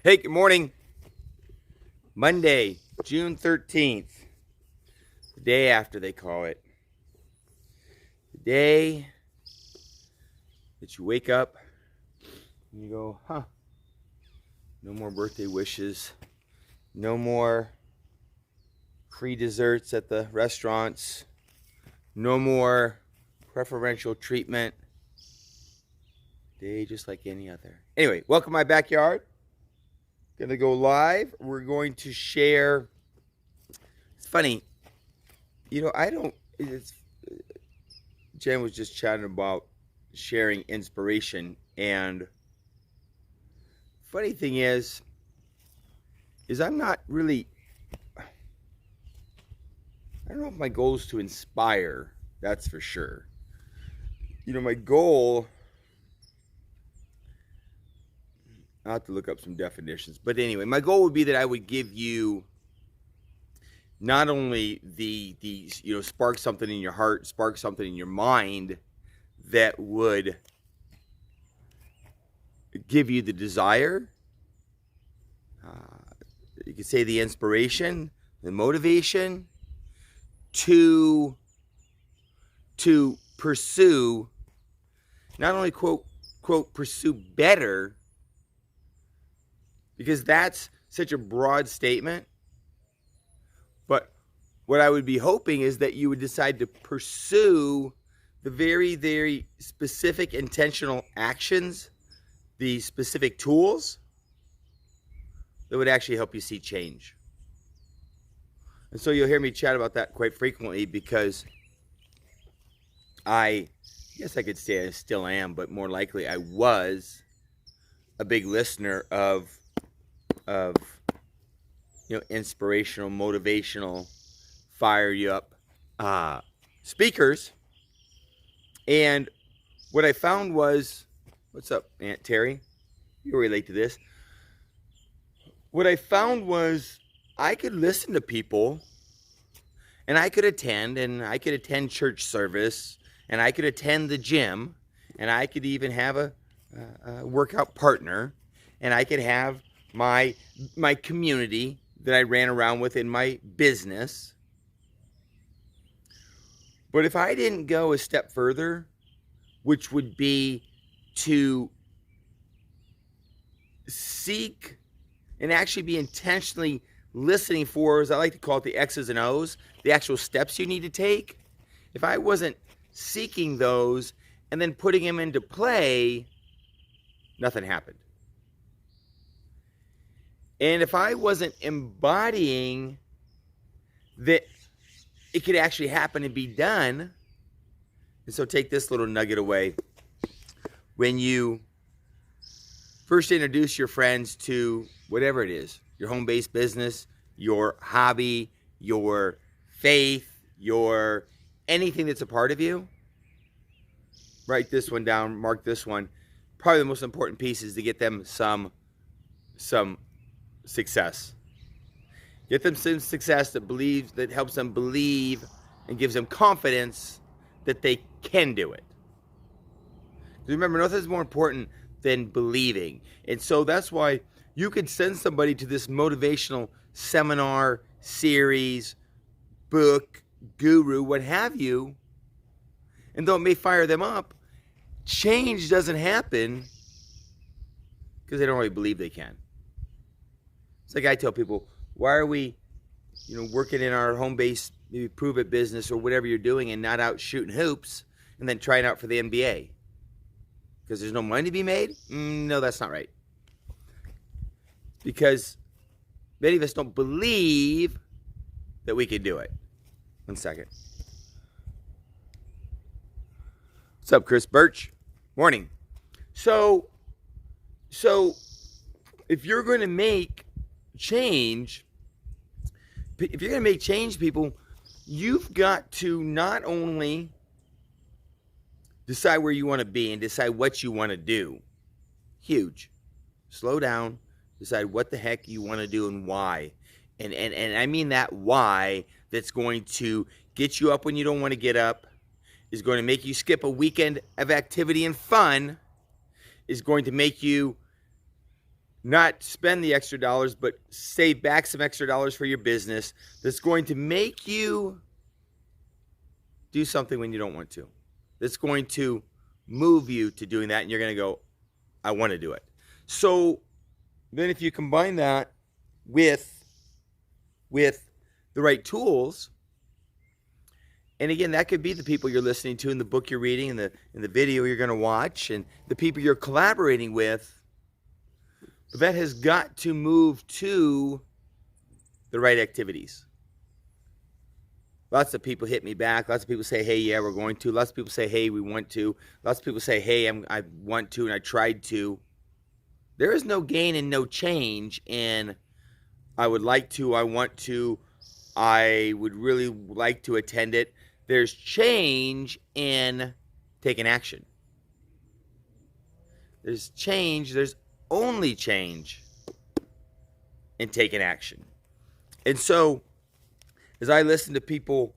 Hey, good morning. Monday, June 13th, the day after they call it. The day that you wake up and you go, no more birthday wishes, no more free desserts at the restaurants, no more preferential treatment. Day just like any other. Anyway, welcome to my backyard. Gonna go live. We're going to share. It's funny, Jen was just chatting about sharing inspiration, and funny thing is I'm not really. I don't know if my goal is to inspire. That's for sure. My goal. I'll have to look up some definitions. But anyway, my goal would be that I would give you not only the spark something in your heart, spark something in your mind that would give you the desire, you could say the inspiration, the motivation to pursue, not only quote pursue better, because that's such a broad statement. But what I would be hoping is that you would decide to pursue the very, very specific intentional actions, the specific tools that would actually help you see change. And so you'll hear me chat about that quite frequently, because I guess I could say I still am, but more likely I was a big listener of inspirational, motivational, fire you up speakers. And what I found was, what's up, Aunt Terry? You'll relate to this. What I found was I could listen to people, and I could attend church service, and I could attend the gym, and I could even have a workout partner, and I could have my community that I ran around with in my business. But if I didn't go a step further, which would be to seek and actually be intentionally listening for, as I like to call it, the X's and O's, the actual steps you need to take, if I wasn't seeking those and then putting them into play, nothing happened. And if I wasn't embodying that it could actually happen and be done, and so take this little nugget away. When you first introduce your friends to whatever it is, your home-based business, your hobby, your faith, your anything that's a part of you, write this one down, mark this one. Probably the most important piece is to get them some success. Get them some success that helps them believe and gives them confidence that they can do it. Remember, nothing's more important than believing. And so that's why you could send somebody to this motivational seminar, series, book, guru, what have you, and though it may fire them up, change doesn't happen because they don't really believe they can. It's like I tell people, why are we, working in our home-based, maybe prove it business or whatever you're doing, and not out shooting hoops and then trying out for the NBA? Because there's no money to be made? No, that's not right. Because many of us don't believe that we can do it. One second. What's up, Chris Birch? Morning. So if you're going to make change, people, you've got to not only decide where you want to be and decide what you want to do. Huge. Slow down. Decide what the heck you want to do and why. And I mean that why that's going to get you up when you don't want to get up, is going to make you skip a weekend of activity and fun, is going to make you not spend the extra dollars, but save back some extra dollars for your business that's going to make you do something when you don't want to. That's going to move you to doing that, and you're going to go, I want to do it. So then if you combine that with the right tools, and again, that could be the people you're listening to, and the book you're reading, and the video you're going to watch, and the people you're collaborating with, but that has got to move to the right activities. Lots of people hit me back. Lots of people say, hey, yeah, we're going to. Lots of people say, hey, we want to. Lots of people say, hey, I want to, and I tried to. There is no gain and no change in I would like to, I want to, I would really like to attend it. There's change in taking action. There's change, there's only change in taking action. And so, as I listen to people,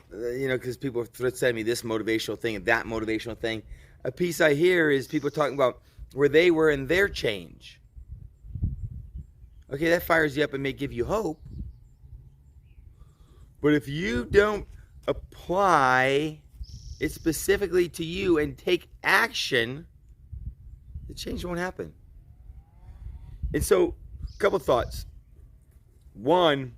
because people send me this motivational thing and that motivational thing, a piece I hear is people talking about where they were in their change. Okay, that fires you up and may give you hope. But if you don't apply it specifically to you and take action, the change won't happen. And so, a couple thoughts. One,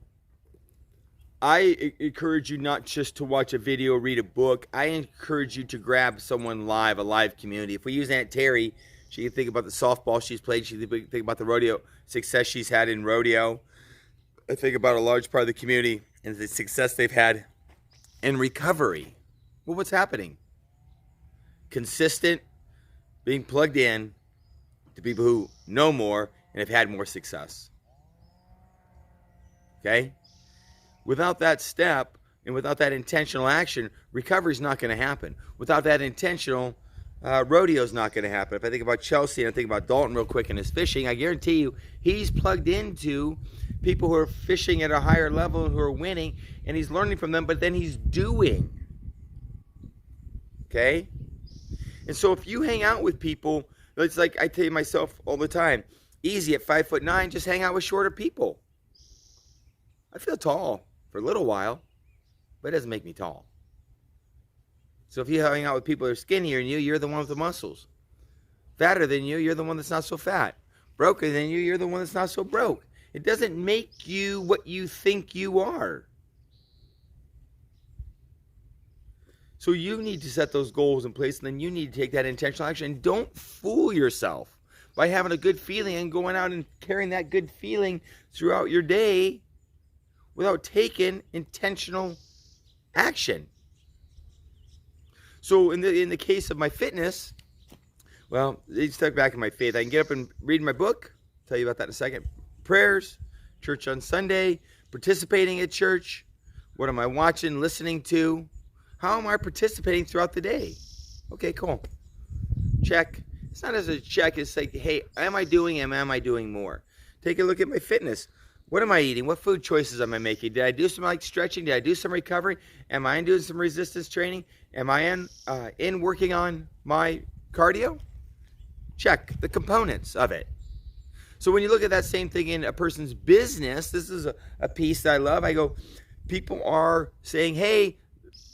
I encourage you not just to watch a video, read a book. I encourage you to grab someone live, a live community. If we use Aunt Terry, she can think about the softball she's played. She can think about the rodeo success she's had in rodeo. I think about a large part of the community and the success they've had in recovery. Well, what's happening? Consistent, being plugged in to people who know more and have had more success. Okay? Without that step and without that intentional action, recovery is not going to happen. Without that intentional, rodeo is not going to happen. If I think about Chelsea and I think about Dalton real quick and his fishing, I guarantee you he's plugged into people who are fishing at a higher level and who are winning, and he's learning from them, but then he's doing. Okay? And so if you hang out with people, it's like I tell myself all the time, easy at 5'9", just hang out with shorter people. I feel tall for a little while, but it doesn't make me tall. So if you hang out with people that are skinnier than you, you're the one with the muscles. Fatter than you, you're the one that's not so fat. Broker than you, you're the one that's not so broke. It doesn't make you what you think you are. So you need to set those goals in place, and then you need to take that intentional action. And don't fool yourself by having a good feeling and going out and carrying that good feeling throughout your day without taking intentional action. So in the case of my fitness, well, it's stuck back in my faith. I can get up and read my book. I'll tell you about that in a second. Prayers, church on Sunday, participating at church. What am I watching, listening to? How am I participating throughout the day? Okay, cool. Check. It's not as a check. It's like, hey, am I doing more? Take a look at my fitness. What am I eating? What food choices am I making? Did I do some stretching? Did I do some recovery? Am I doing some resistance training? Am I in working on my cardio? Check the components of it. So when you look at that same thing in a person's business, this is a piece that I love. I go, people are saying, hey,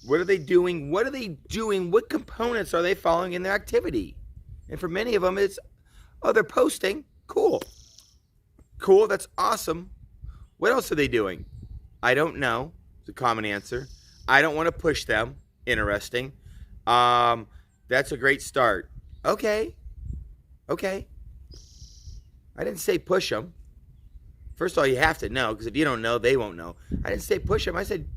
what are they doing? What are they doing? What components are they following in their activity? And for many of them, it's, oh, they're posting. Cool. Cool, that's awesome. What else are they doing? I don't know. It's a common answer. I don't want to push them. Interesting. That's a great start. Okay. I didn't say push them. First of all, you have to know, because if you don't know, they won't know. I didn't say push them. I said,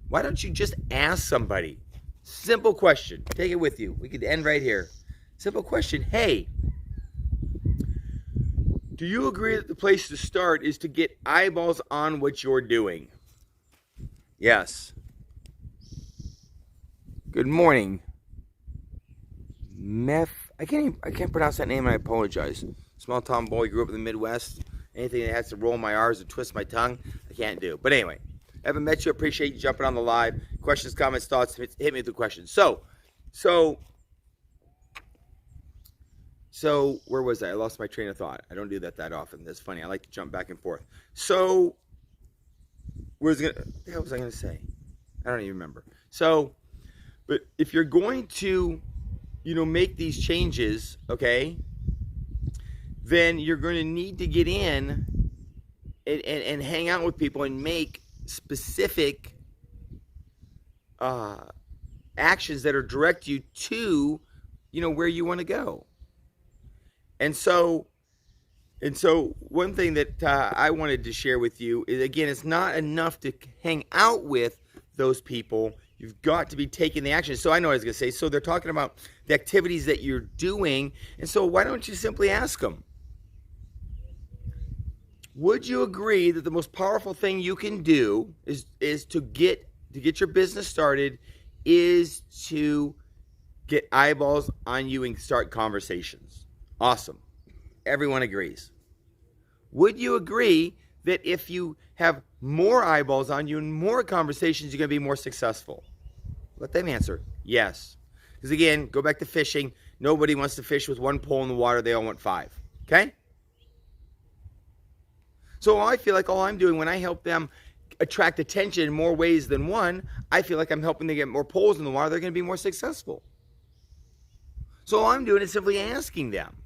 why don't you just ask somebody? Simple question. Take it with you. We could end right here. Simple question. Hey, do you agree that the place to start is to get eyeballs on what you're doing? Yes. Good morning. I can't pronounce that name, and I apologize. Small town boy, grew up in the Midwest. Anything that has to roll my R's or twist my tongue, I can't do. But anyway, haven't met you. Appreciate you jumping on the live. Questions, comments, thoughts, hit me with the questions. So So where was I? I lost my train of thought. I don't do that often. That's funny. I like to jump back and forth. So what the hell was I going to say? I don't even remember. So, but if you're going to, make these changes, okay, then you're going to need to get in and hang out with people and make specific actions that are direct you to, where you want to go. And so one thing that I wanted to share with you is, again, it's not enough to hang out with those people. You've got to be taking the action. So I know what I was going to say. So they're talking about the activities that you're doing. And so why don't you simply ask them? Would you agree that the most powerful thing you can do is to get your business started is to get eyeballs on you and start conversations? Awesome. Everyone agrees. Would you agree that if you have more eyeballs on you and more conversations, you're going to be more successful? Let them answer. Yes. Because again, go back to fishing. Nobody wants to fish with one pole in the water. They all want 5. Okay? So I feel like all I'm doing when I help them attract attention in more ways than one, I feel like I'm helping them get more poles in the water. They're going to be more successful. So all I'm doing is simply asking them.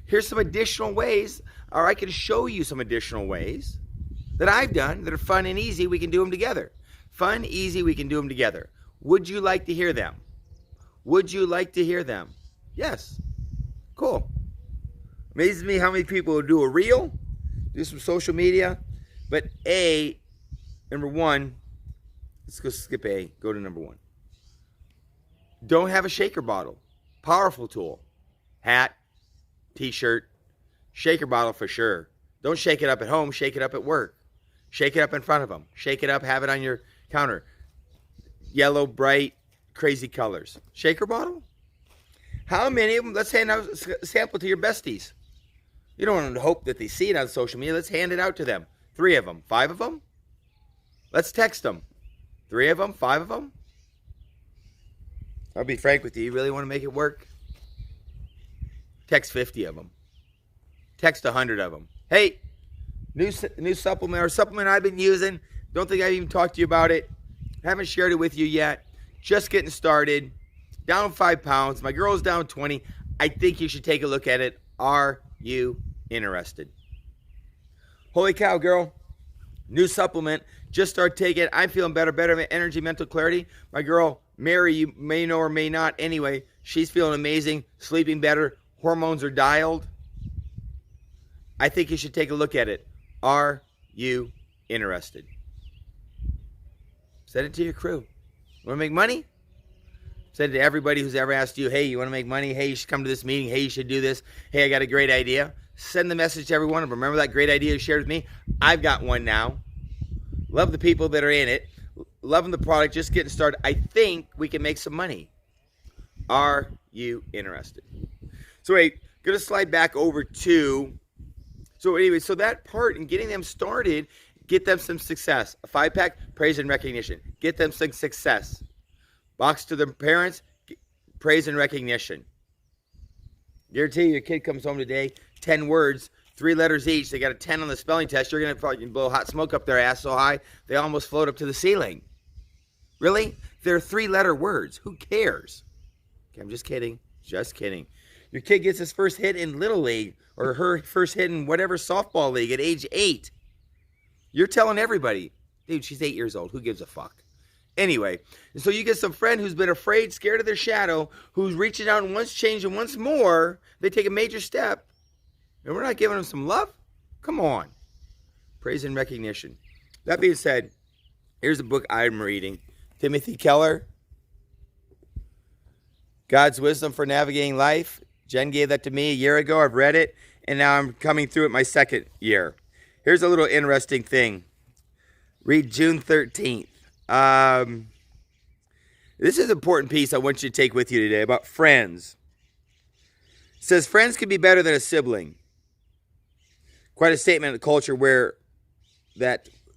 Here's some additional ways, or I can show you some additional ways that I've done that are fun and easy. We can do them together. Fun, easy, we can do them together. Would you like to hear them? Would you like to hear them? Yes. Cool. Amazes me how many people will do a reel, do some social media, but number one, let's go skip A, go to number 1. Don't have a shaker bottle. Powerful tool. Hat, t-shirt, shaker bottle for sure. Don't shake it up at home, shake it up at work. Shake it up in front of them. Shake it up, have it on your counter. Yellow, bright, crazy colors. Shaker bottle? How many of them? Let's hand out a sample to your besties. You don't want to hope that they see it on social media. Let's hand it out to them. 3 of them, 5 of them? Let's text them. 3 of them, 5 of them? I'll be frank with you. You really want to make it work? Text 50 of them. Text 100 of them. Hey, new supplement or supplement I've been using. Don't think I've even talked to you about it. Haven't shared it with you yet. Just getting started. Down 5 pounds. My girl's down 20. I think you should take a look at it. Are you interested? Holy cow, girl. New supplement. Just start taking it. I'm feeling better energy, mental clarity. My girl, Mary, you may know or may not. Anyway, she's feeling amazing, sleeping better. Hormones are dialed. I think you should take a look at it. Are you interested? Send it to your crew. Want to make money? Send it to everybody who's ever asked you, hey, you want to make money? Hey, you should come to this meeting. Hey, you should do this. Hey, I got a great idea. Send the message to everyone. Remember that great idea you shared with me? I've got one now. Love the people that are in it. Loving the product. Just getting started. I think we can make some money. Are you interested? So wait, going to slide back over to, so anyway, so that part in getting them started, get them some success. A 5-pack, praise and recognition. Get them some success. Box to their parents, praise and recognition. Guarantee your kid comes home today, 10 words, 3 letters each. They got a 10 on the spelling test. You're going to probably blow hot smoke up their ass so high, they almost float up to the ceiling. Really? They're 3-letter words. Who cares? Okay, I'm just kidding. Just kidding. Your kid gets his first hit in Little League or her first hit in whatever softball league at age 8. You're telling everybody, dude, she's 8 years old. Who gives a fuck? Anyway, so you get some friend who's been afraid, scared of their shadow, who's reaching out and wants change, and once more, they take a major step, and we're not giving them some love? Come on. Praise and recognition. That being said, here's a book I'm reading. Timothy Keller, God's Wisdom for Navigating Life. Jen gave that to me a year ago. I've read it, and now I'm coming through it my second year. Here's a little interesting thing. Read June 13th. This is an important piece I want you to take with you today about friends. It says, friends can be better than a sibling. Quite a statement in the culture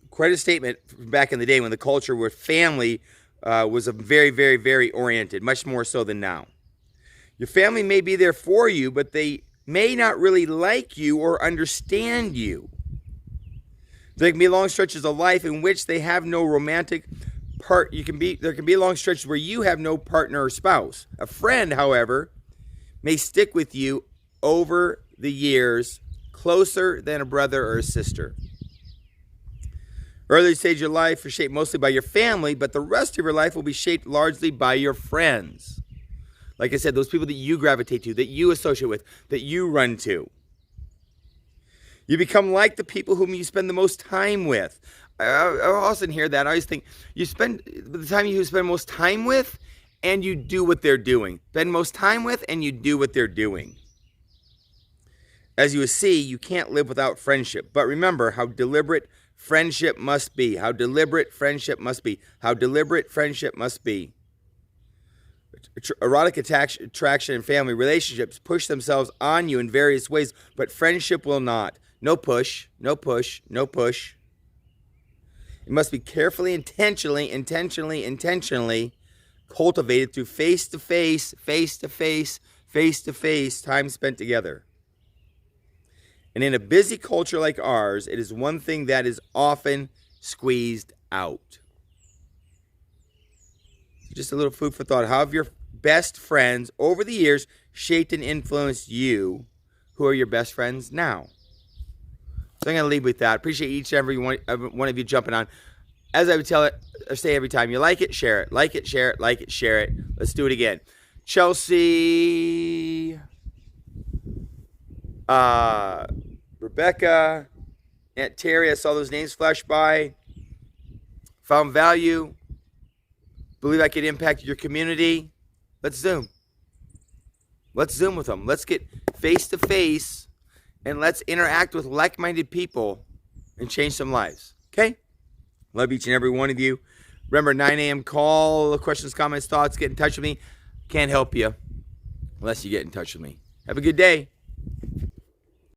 quite a statement back in the day when the culture where family was a very, very, very oriented, much more so than now. Your family may be there for you, but they may not really like you or understand you. There can be long stretches of life in which they have no romantic part. There can be long stretches where you have no partner or spouse. A friend, however, may stick with you over the years, closer than a brother or a sister. Early stage of your life is shaped mostly by your family, but the rest of your life will be shaped largely by your friends. Like I said, those people that you gravitate to, that you associate with, that you run to. You become like the people whom you spend the most time with. I often hear that. I always think you spend the time you spend most time with, and you do what they're doing. Spend most time with, and you do what they're doing. As you will see, you can't live without friendship. But remember how deliberate friendship must be. How deliberate friendship must be. How deliberate friendship must be. Erotic attraction and family relationships push themselves on you in various ways, but friendship will not. No push, no push, no push. It must be carefully, intentionally cultivated through face-to-face time spent together. And in a busy culture like ours, it is one thing that is often squeezed out. Just a little food for thought. How have your best friends over the years shaped and influenced you? Who are your best friends now? So I'm going to leave with that. Appreciate each and every one of you jumping on. As I would say every time, you like it, share it. Like it, share it, like it, share it. Let's do it again. Chelsea, Rebecca, Aunt Terry, I saw those names flash by. Found value. Believe I could impact your community. Let's Zoom. Let's Zoom with them. Let's get face-to-face and let's interact with like-minded people and change some lives. Okay? Love each and every one of you. Remember, 9 a.m. call, questions, comments, thoughts. Get in touch with me. Can't help you unless you get in touch with me. Have a good day.